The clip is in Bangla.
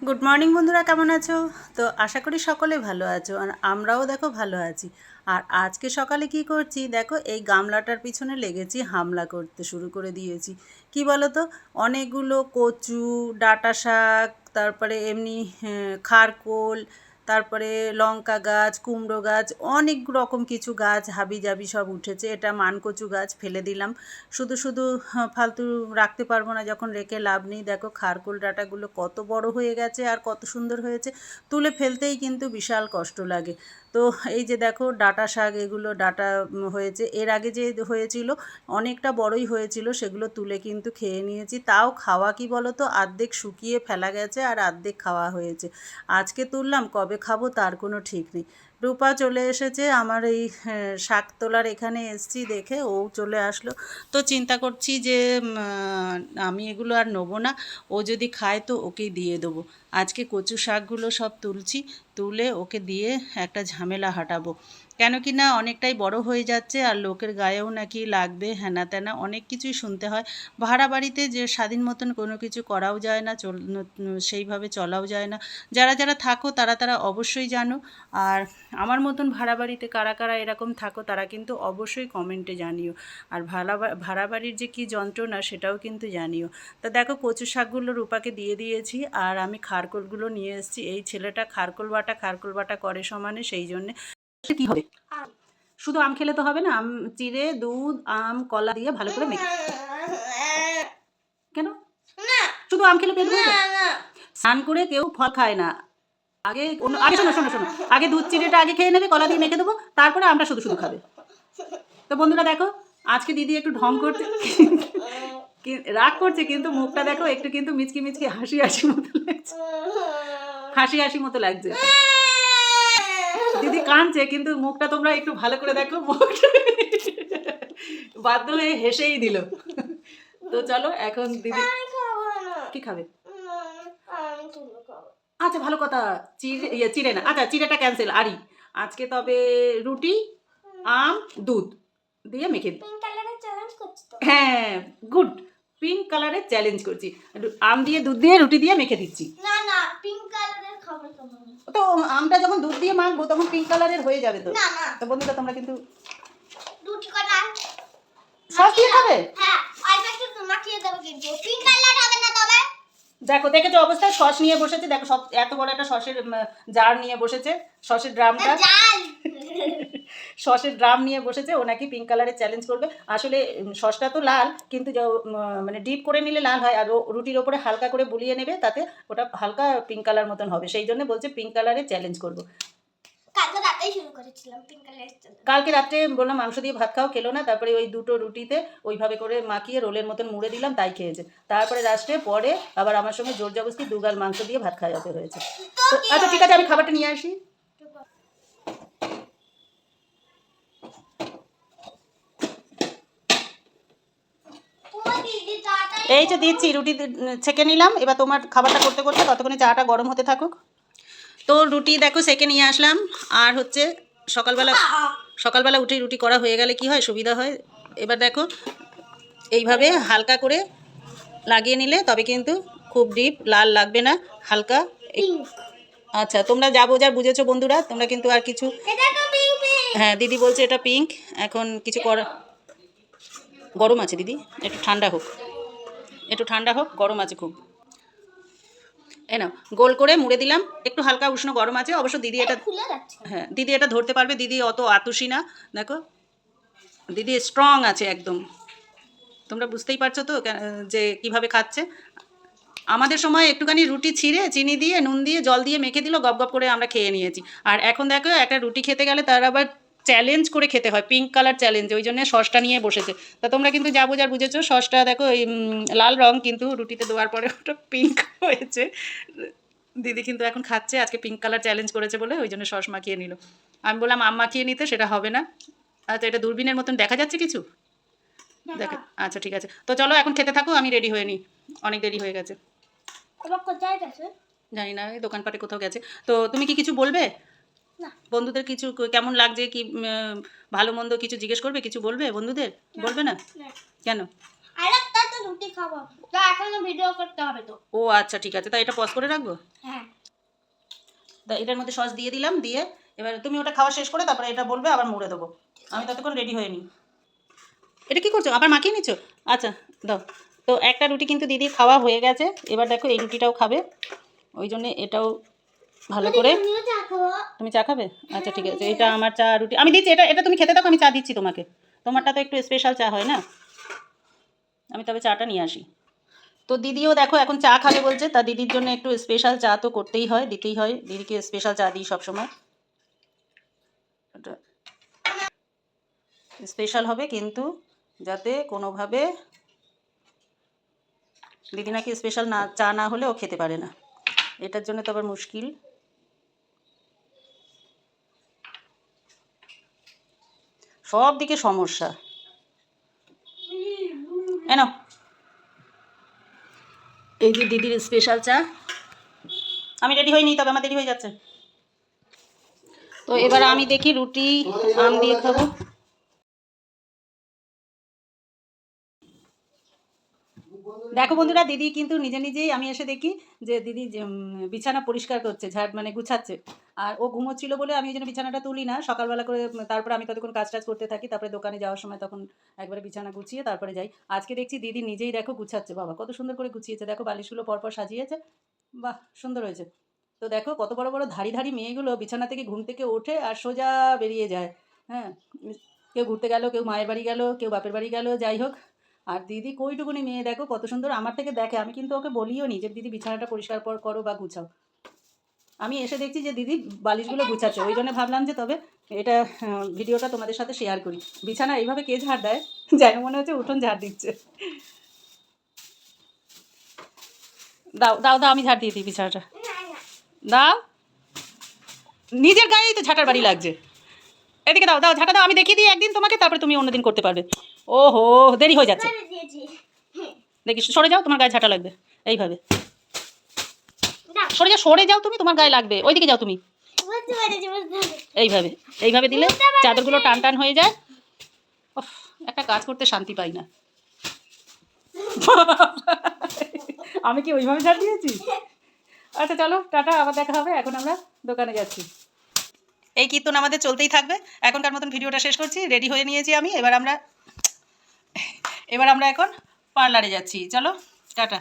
গুড মর্নিং বন্ধুরা, কেমন আছো? তো আশা করি সকলে ভালো আছো, আর আমরাও দেখো ভালো আছি। আর আজকে সকালে কি করছি দেখো, এই গামলাটার পিছনে লেগেছি, হামলা করতে শুরু করে দিয়েছি। কি বলো তো, অনেকগুলো কচু, ডাঁটা শাক, তারপরে এমনি খারকোল, তারপরে লঙ্কা গাছ, কুমড়ো গাছ, অনেক রকম কিছু গাছ হাবিজাবি সব উঠেছে। এটা মানকচু গাছ, ফেলে দিলাম। শুধু শুধু ফালতু রাখতে পারবো না, যখন রেখে লাভ নেই। দেখো খারকোল ডাঁটাগুলো কত বড় হয়ে গেছে আর কত সুন্দর হয়েছে, তুলে ফেলতেই কিন্তু বিশাল কষ্ট লাগে। তো এই যে দেখো ডাঁটা শাক, এগুলো ডাঁটা হয়েছে। এর আগে যে হয়েছিল অনেকটা বড়ই হয়েছিল, সেগুলো তুলে কিন্তু খেয়ে নিয়েছি। তাও খাওয়া কি বলো তো, অর্ধেক শুকিয়ে ফেলা গেছে আর অর্ধেক খাওয়া হয়েছে। আজকে তুললাম, কবে খাবো তার কোনো ঠিক নেই। রূপা চলে এসেছে আমার এই শাক তোলার এখানে, এসছি দেখে ও চলে আসলো। তো চিন্তা করছি যে আমি এগুলো আর নেবো না, ও যদি খায় তো ওকেই দিয়ে দেবো। আজকে কচু শাকগুলো সব তুলছি, তুলে ওকে দিয়ে একটা ঝামেলা হাঁটাবো। কেন কি না অনেকটাই বড় হয়ে যাচ্ছে, আর লোকের গায়েও নাকি লাগবে, হ্যানা ত্যানা অনেক কিছুই শুনতে হয়। ভাড়া বাড়িতে যে স্বাধীন মতন কোনো কিছু করাও যায় না, সেইভাবে চলাও যায় না। যারা যারা থাকো তারা তারা অবশ্যই জানো। আর আমার মতন ভাড়া বাড়িতে কারা কারা এরকম থাকো তারা কিন্তু অবশ্যই কমেন্টে জানিও। আর ভাড়া বাড়ির যে কী যন্ত্রণা সেটাও কিন্তু জানিও। তা দেখো কচু শাকগুলো রূপাকে দিয়ে দিয়েছি, আর আমি খারকোলগুলো নিয়ে এসেছি। এই ছেলেটা খারকোল বাটা করে সমানে, সেই জন্যে। কী হবে, শুধু আম খেলে তো হবে না, আম চিড়ে দুধ আম কলা দিয়ে ভালো করে মেখে। কেন শুধু আম খেলে পেট ভরবে? স্নান করে কেউ ফল খায় না। আগে শোনো শোনো শোনো, আগে দুধ চিড়েটা আগে খেয়ে নেবে, কলা দিয়ে মেখে দেবো, তারপরে আমরা শুধু শুধু খাবে। তো বন্ধুরা দেখো, আজকে দিদি একটু ঢং করছে, রাগ করছে, কিন্তু মুখটা দেখো একটু কিন্তু মিচকি মিচকি হাসি হাসি মতো লাগছে, হাসি হাসি মতো লাগছে। দিদি কাঁদছে, কিন্তু মুখটা তোমরা একটু ভালো করে দেখো, মুখটা বাধ্য হয়ে হেসেই দিল। তো চলো এখন দিদি কি খাবে? আচ্ছা ভালো কথা, চিড়ে না, আচ্ছা চিড়েটা ক্যান্সেল। আরই আজকে তবে রুটি আম দুধ দিয়ে মেখে দিই। হ্যাঁ গুড, পিঙ্ক কালারের চ্যালেঞ্জ করছি। আম দিয়ে দুধ দিয়ে রুটি দিয়ে মেখে দিচ্ছি। না না, পিঙ্ক কালারের খাবার খাবো না। তো আমটা যখন দুধ দিয়ে মাখবো তখন পিঙ্ক কালারের হয়ে যাবে। তো না না, তো বন্ধুরা তোমরা কিন্তু রুটি কটা সস দিয়ে খাবে? হ্যাঁ, অল্প একটু মাখিয়ে দেবো, কিন্তু পিঙ্ক কালার হবে না। তবে দেখো, দেখেছো অবস্থায় সস নিয়ে বসেছে, দেখো সব এত বড় একটা সসের জার নিয়ে বসেছে, সসের ড্রামটা, সসের ড্রাম নিয়ে বসেছে। ও নাকি পিঙ্ক কালারের চ্যালেঞ্জ করবে। আসলে সসটা তো লাল, কিন্তু মানে ডিপ করে নিলে লাল হয়, আর ও রুটির ওপরে হালকা করে বুলিয়ে নেবে, তাতে ওটা হালকা পিঙ্ক কালার মতন হবে। সেই জন্য বলছে পিঙ্ক কালারের চ্যালেঞ্জ করবো। কালকে রাত্রে বললাম মাংস দিয়ে ভাত খাও, খেলো না। তারপরে ওই দুটো রুটিতে ওইভাবে করে মাখিয়ে রোলের মতন মুড়ে দিলাম, তাই খেয়েছে। তারপরে লাস্টে পরে আবার আমার সঙ্গে জোর জবরদস্তি দুগাল মাংস দিয়ে ভাত খাওয়াতে হয়েছে। তো আচ্ছা ঠিক আছে, আমি খাবারটা নিয়ে আসি। এই যে দিচ্ছি, রুটি ছেঁকে নিলাম। এবার তোমার খাবারটা করতে করতে ততক্ষণে চাটা গরম হতে থাকুক। তো রুটি দেখো সেঁকে নিয়ে আসলাম। আর হচ্ছে সকালবেলা উঠে রুটি করা হয়ে গেলে কি হয়, সুবিধা হয়। এবার দেখো এইভাবে হালকা করে লাগিয়ে নিলে তবে কিন্তু খুব ডিপ লাল লাগবে না, হালকা। আচ্ছা তোমরা যা বোঝার বুঝেছো বন্ধুরা, তোমরা কিন্তু আর কিছু। হ্যাঁ দিদি বলছে এটা পিঙ্ক। এখন কিছু করা, গরম আছে দিদি, একটু ঠান্ডা হোক, একটু ঠান্ডা হোক, গরম আছে খুব। এই নাও, গোল করে মুড়ে দিলাম, একটু হালকা উষ্ণ গরম আছে অবশ্য। দিদি এটা, হ্যাঁ দিদি এটা ধরতে পারবে, দিদি অত আতুষী না। দেখো দিদি স্ট্রং আছে একদম। তোমরা বুঝতেই পারছো তো যে কিভাবে খাচ্ছে। আমাদের সময় একটুখানি রুটি ছিঁড়ে চিনি দিয়ে নুন দিয়ে জল দিয়ে মেখে দিল, গপ গপ করে আমরা খেয়ে নিয়েছি। আর এখন দেখো একটা রুটি খেতে গেলে তার আবার চ্যালেঞ্জ করে খেতে হয়, পিঙ্ক কালার চ্যালেঞ্জ, ওই জন্য সসটা নিয়ে বসেছে। তা তোমরা কিন্তু যা বোঝার বুঝেছো। সসটা দেখো এই লাল রং, কিন্তু রুটিতে দেওয়ার পরে ওটা পিঙ্ক হয়েছে। দিদি কিন্তু এখন খাচ্ছে, আজকে পিঙ্ক কালার চ্যালেঞ্জ করেছে বলে ওই জন্য সস মাখিয়ে নিল। আমি বললাম আম মাখিয়ে নিতে, সেটা হবে না। আচ্ছা এটা দূরবীনের মতন দেখা যাচ্ছে কিছু, দেখো। আচ্ছা ঠিক আছে, তো চলো এখন খেতে থাকো, আমি রেডি হয়ে নিই, অনেক দেরি হয়ে গেছে। জানি না, এই দোকানপাটে কোথাও গেছে। তো তুমি কি কিছু বলবে বন্ধুদের? কিছু কেমন লাগছে কি ভালো মন্দ কিছু জিজ্ঞেস করবে, কিছু বলবে বন্ধুদের? বলবে না কেন? রুটি খাবো, তা এখনো ভিডিও করতে হবে তো। ও আচ্ছা ঠিক আছে, তা এটা পজ করে রাখবো। হ্যাঁ তা এটার মধ্যে সস দিয়ে দিলাম, দিয়ে এবার তুমি ওটা খাওয়া শেষ করে তারপরে এটা বলবে, আবার মুড়ে দেবো। আমি ততক্ষণ রেডি হয়ে নিই। এটা কি করছো, আবার মাখিয়ে নিচ্ছ? আচ্ছা দাও। তো একটা রুটি কিন্তু দিদি খাওয়া হয়ে গেছে, এবার দেখো এই রুটিটাও খাবে, ওই জন্যে এটাও ভালো করে। আমিও চা খাবো। তুমি চা খাবে? আচ্ছা ঠিক আছে, এটা আমার চা রুটি আমি দিচ্ছি, এটা এটা তুমি খেতে থাকো, আমি চা দিচ্ছি তোমাকে। তোমারটা তো একটু স্পেশাল চা হয় না। আমি তবে চাটা নিয়ে আসি। তো দিদিও দেখো এখন চা খাবে বলছে, তা দিদির জন্য একটু স্পেশাল চা তো করতেই হয়, দিতেই হয়, দিদিকে স্পেশাল চা দিই সবসময়। এটা স্পেশাল হবে, কিন্তু যাতে কোনোভাবে দিদি নাকি স্পেশাল না চা না হলে ও খেতে পারে না, এটার জন্য তো আবার মুশকিল। সব দিকে সমস্যা। এনো এই যে দিদির স্পেশাল চা। আমি রেডি হইনি, তবে আমার দেরি হয়ে যাচ্ছে। তো এবার আমি দেখি রুটি আম দিয়ে খাবো। দেখো বন্ধুরা, দিদি কিন্তু নিজে নিজেই, আমি এসে দেখি যে দিদি বিছানা পরিষ্কার করছে, ঝাড় মানে গুছাচ্ছে। আর ও ঘুমোচ্ছিল বলে আমি ওই জন্য বিছানাটা তুলি না, সকালবেলা করে তারপরে আমি ততক্ষণ কাজ টাজ করতে থাকি, তারপরে দোকানে যাওয়ার সময় তখন একবারে বিছানা গুছিয়ে তারপরে যাই। আজকে দেখছি দিদি নিজেই দেখো গুছাচ্ছে, বাবা কত সুন্দর করে গুছিয়েছে, দেখো বালিশগুলো পরপর সাজিয়েছে, বাহ সুন্দর হয়েছে। তো দেখো কত বড় বড় ধাড়ি ধাড়ি মেয়েগুলো বিছানা থেকে ঘুম থেকে ওঠে আর সোজা বেরিয়ে যায়। হ্যাঁ, কেউ ঘুরতে গেল, কেউ মায়ের বাড়ি গেল, কেউ বাপের বাড়ি গেল, যাই হোক। আর দিদি কইটুকুনি মেয়ে দেখো কত সুন্দর আমার থেকে দেখে, আমি কিন্তু ওকে বলিও নি যে দিদি বিছানাটা পরিষ্কার করো বা গুছাও। আমি এসে দেখছি যে দিদি বালিশগুলো গুছাচ্ছে, ওই জন্য ভাবলাম যে তবে এটা ভিডিওটা তোমাদের সাথে শেয়ার করি। বিছানা এইভাবে কে ঝাড় দেয়, যেন মনে হচ্ছে উঠোন ঝাড় দিচ্ছে। দাও দাও দাও, আমি ঝাড় দিয়ে দিই বিছানাটা। দাও, নিজের গায়েই তো ঝাঁটার বাড়ি লাগছে। এদিকে দাও দাও, ঝাঁটা দাও, আমি দেখিয়ে দিই একদিন তোমাকে, তারপরে তুমি অন্যদিন করতে পারবে। ওহো দেরি হয়ে যাচ্ছে, দেখি সরে যাও, তোমার গায়ে ঝাঁটা লাগবে। এইভাবে সরে যাও, সরে যাও, তুমি তোমার গায়ে লাগবে, ওইদিকে যাও তুমি। এইভাবে এইভাবে দিলে চাদরগুলো টান টান হয়ে যায়। উফ, একটা কাজ করতে শান্তি পাই না। আমি কি ওইভাবে ঝাড় দিয়েছি? আচ্ছা চলো টাটা, আবার দেখা হবে, এখন আমরা দোকানে যাচ্ছি। এই কীর্তন আমাদের চলতেই থাকবে। এখনকার মতন ভিডিওটা শেষ করছি, রেডি হয়ে নিয়েছি আমি, এবার আমরা এখন পার্লারে যাচ্ছি, চলো টাটা।